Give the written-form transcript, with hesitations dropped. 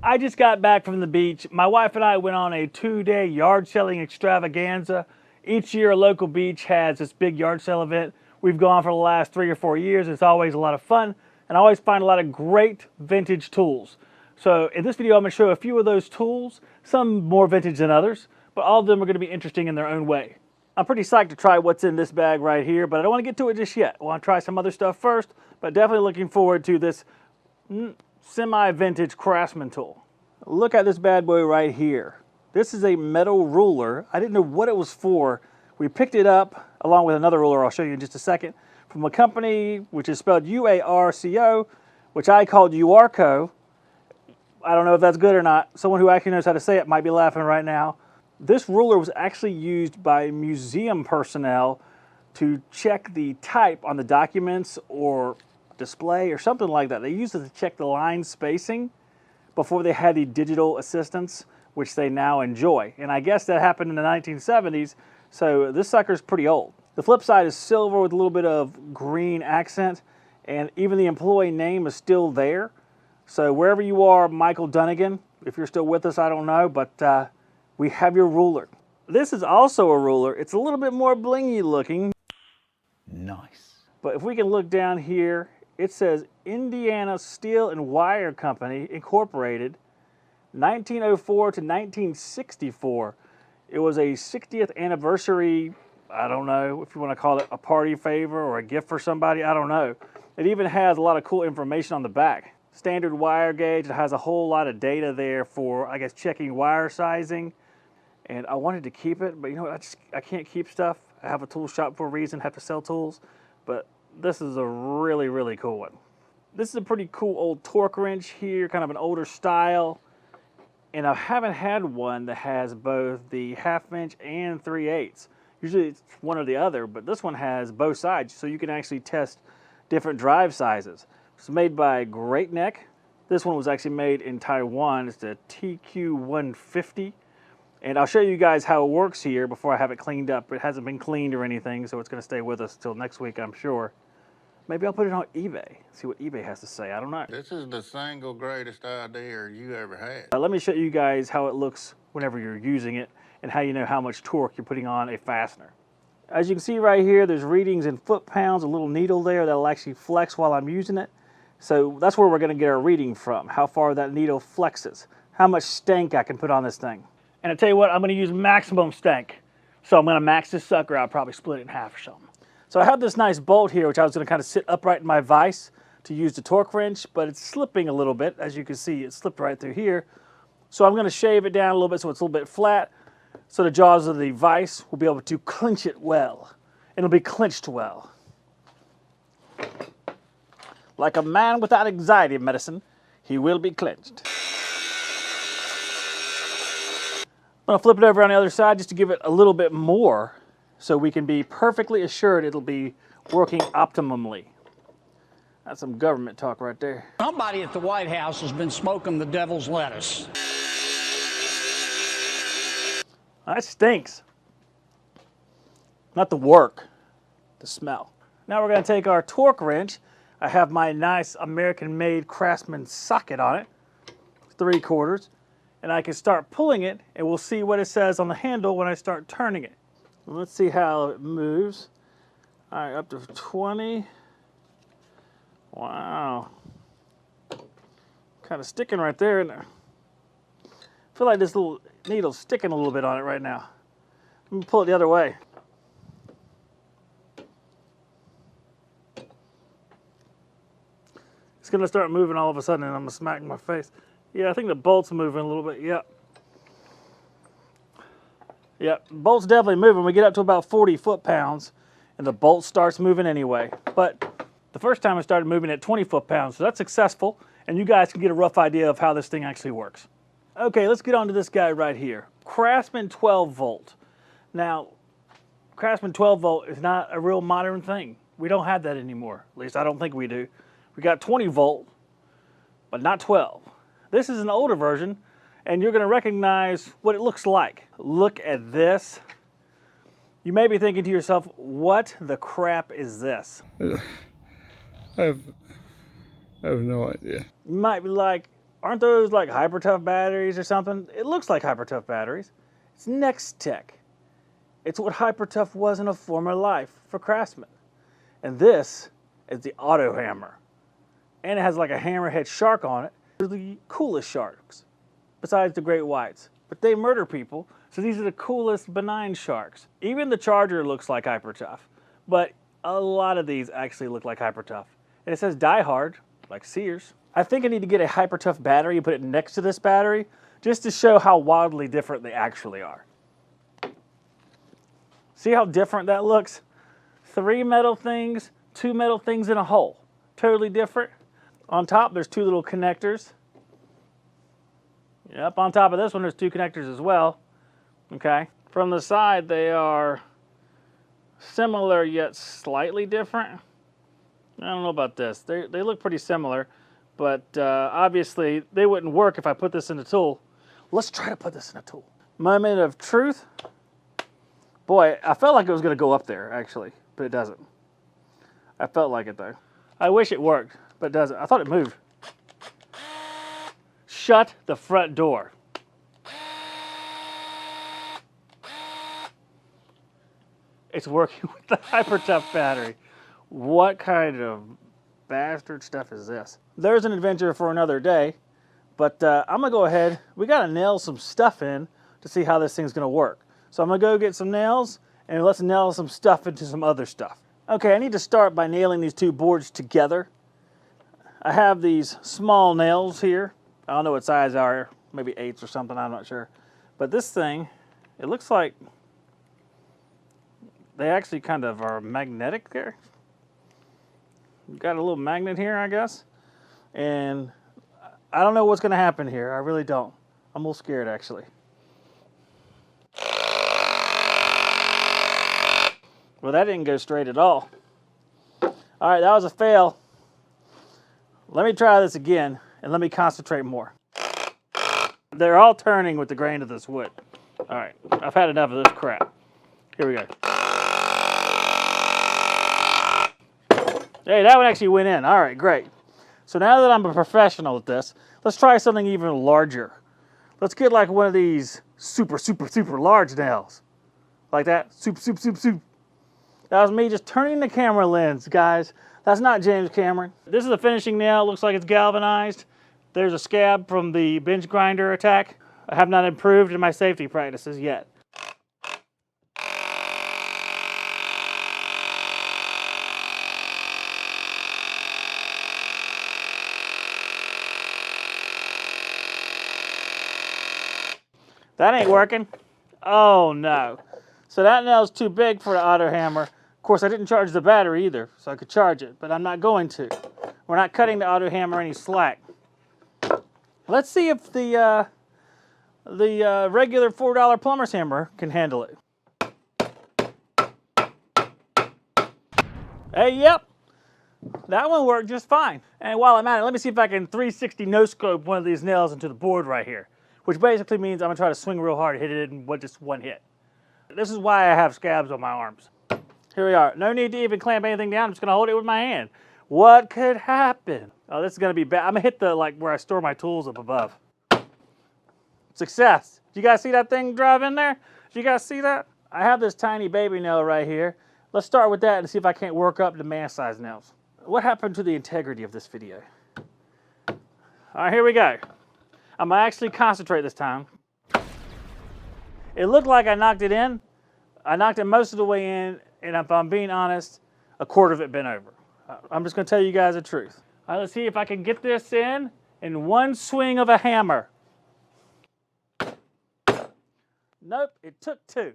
I just got back from the beach. My wife and I went on a 2-day yard selling extravaganza. Each year, a local beach has this big yard sale event. We've gone for the last 3 or 4 years. It's always a lot of fun, and I always find a lot of great vintage tools. So in this video, I'm going to show a few of those tools, some more vintage than others, but all of them are going to be interesting in their own way. I'm pretty psyched to try what's in this bag right here, but I don't want to get to it just yet. I want to try some other stuff first, but definitely looking forward to this semi-vintage Craftsman tool. Look at this bad boy right here. This is a metal ruler. I didn't know what it was for. We picked it up along with another ruler I'll show you in just a second from a company which is spelled U-A-R-C-O, which I called UARCO. I don't know if that's good or not. Someone who actually knows how to say it might be laughing right now. This ruler was actually used by museum personnel to check the type on the documents or display or something like that. They used it to check the line spacing before they had the digital assistants, which they now enjoy. And I guess that happened in the 1970s, so this sucker's pretty old. The flip side is silver with a little bit of green accent, and even the employee name is still there. So wherever you are, Michael Dunnigan, if you're still with us, I don't know, but we have your ruler. This is also a ruler. It's a little bit more blingy looking. Nice. But if we can look down here, it says Indiana Steel and Wire Company, Incorporated, 1904 to 1964. It was a 60th anniversary, I don't know if you want to call it a party favor or a gift for somebody, I don't know. It even has a lot of cool information on the back. Standard wire gauge, it has a whole lot of data there for, I guess, checking wire sizing. And I wanted to keep it, but you know what, I can't keep stuff. I have a tool shop for a reason, have to sell tools, but this is a really, really cool one. This is a pretty cool old torque wrench here, kind of an older style. And I haven't had one that has both the 1/2 inch and 3/8. Usually it's one or the other, but this one has both sides, so you can actually test different drive sizes. It's made by Great Neck. This one was actually made in Taiwan. It's the TQ150. And I'll show you guys how it works here before I have it cleaned up. It hasn't been cleaned or anything, so it's going to stay with us till next week, I'm sure. Maybe I'll put it on eBay, see what eBay has to say. I don't know. This is the single greatest idea you ever had. Let me show you guys how it looks whenever you're using it and how you know how much torque you're putting on a fastener. As you can see right here, there's readings in foot-pounds, a little needle there that'll actually flex while I'm using it. So that's where we're going to get our reading from, how far that needle flexes, how much stank I can put on this thing. And I tell you what, I'm going to use maximum stank. So I'm going to max this sucker out, probably split it in half or something. So I have this nice bolt here, which I was going to kind of sit upright in my vise to use the torque wrench, but it's slipping a little bit. As you can see, it slipped right through here. So I'm going to shave it down a little bit so it's a little bit flat, so the jaws of the vise will be able to clench it well. It'll be clenched well. Like a man without anxiety medicine, he will be clenched. I'm going to flip it over on the other side just to give it a little bit more so we can be perfectly assured it'll be working optimally. That's some government talk right there. Somebody at the White House has been smoking the devil's lettuce. That stinks. Not the work, the smell. Now we're going to take our torque wrench. I have my nice American-made Craftsman socket on it, 3/4. And I can start pulling it, and we'll see what it says on the handle when I start turning it. Let's see how it moves. All right, up to 20. Wow. Kind of sticking right there. And I feel like this little needle's sticking a little bit on it right now. Let me pull it the other way. It's going to start moving all of a sudden, and I'm going to smack my face. Yeah, I think the bolt's moving a little bit. Yep. Yep, bolt's definitely moving. We get up to about 40 foot-pounds, and the bolt starts moving anyway. But the first time it started moving at 20 foot-pounds, so that's successful, and you guys can get a rough idea of how this thing actually works. Okay, let's get on to this guy right here. Craftsman 12 volt. Now, Craftsman 12 volt is not a real modern thing. We don't have that anymore. At least I don't think we do. We got 20 volt, but not 12. This is an older version, and you're going to recognize what it looks like. Look at this. You may be thinking to yourself, what the crap is this? I have no idea. You might be like, Aren't those like Hyper Tough batteries or something? It looks like Hyper Tough batteries. It's Next Tech. It's what Hyper Tough was in a former life for Craftsman. And this is the Auto Hammer. And it has like a hammerhead shark on it. They're the coolest sharks, besides the great whites. But they murder people, so these are the coolest benign sharks. Even the Charger looks like Hyper Tough, but a lot of these actually look like Hyper Tough. And it says Die Hard, like Sears. I think I need to get a Hyper Tough battery and put it next to this battery, just to show how wildly different they actually are. See how different that looks? 3 metal things, 2 metal things in a hole. Totally different. On top, there's 2 little connectors. Yep, on top of this one, there's 2 connectors as well. Okay. From the side, they are similar yet slightly different. I don't know about this. They look pretty similar, but obviously they wouldn't work if I put this in a tool. Let's try to put this in a tool. Moment of truth. Boy, I felt like it was going to go up there, actually, but it doesn't. I felt like it, though. I wish it worked, but it doesn't. I thought it moved. Shut the front door. It's working with the Hyper Tough battery. What kind of bastard stuff is this? There's an adventure for another day, but I'm gonna go ahead. We gotta nail some stuff in to see how this thing's gonna work. So I'm gonna go get some nails and let's nail some stuff into some other stuff. Okay, I need to start by nailing these 2 boards together. I have these small nails here. I don't know what size they are, maybe 8s or something, I'm not sure. But this thing, it looks like they actually kind of are magnetic there. Got a little magnet here, I guess. And I don't know what's gonna happen here, I really don't. I'm a little scared, actually. Well, that didn't go straight at all. All right, that was a fail. Let me try this again, and let me concentrate more. They're all turning with the grain of this wood. All right, I've had enough of this crap. Here we go. Hey, that one actually went in. All right, great. So now that I'm a professional at this, let's try something even larger. Let's get like one of these super large nails. Like that, soup. That was me just turning the camera lens, guys. That's not James Cameron. This is a finishing nail. Looks like it's galvanized. There's a scab from the bench grinder attack. I have not improved in my safety practices yet. That ain't working. Oh no. So that nail's too big for the Auto Hammer. Of course, I didn't charge the battery either, so I could charge it, but I'm not going to. We're not cutting the Auto Hammer any slack. Let's see if the regular $4 plumber's hammer can handle it. Hey, yep. That one worked just fine. And while I'm at it, let me see if I can 360 no-scope one of these nails into the board right here, which basically means I'm gonna try to swing real hard, hit it in just one hit. This is why I have scabs on my arms. Here we are. No need to even clamp anything down. I'm just gonna hold it with my hand. What could happen? Oh, this is gonna be bad. I'm gonna hit the, like, where I store my tools up above. Success. Did you guys see that thing drive in there? Did you guys see that? I have this tiny baby nail right here. Let's start with that and see if I can't work up to man-sized nails. What happened to the integrity of this video? All right, here we go. I'm gonna actually concentrate this time. It looked like I knocked it in. I knocked it most of the way in, and if I'm being honest, a quarter of it bent over. I'm just gonna tell you guys the truth. All right, let's see if I can get this in one swing of a hammer. Nope, it took 2.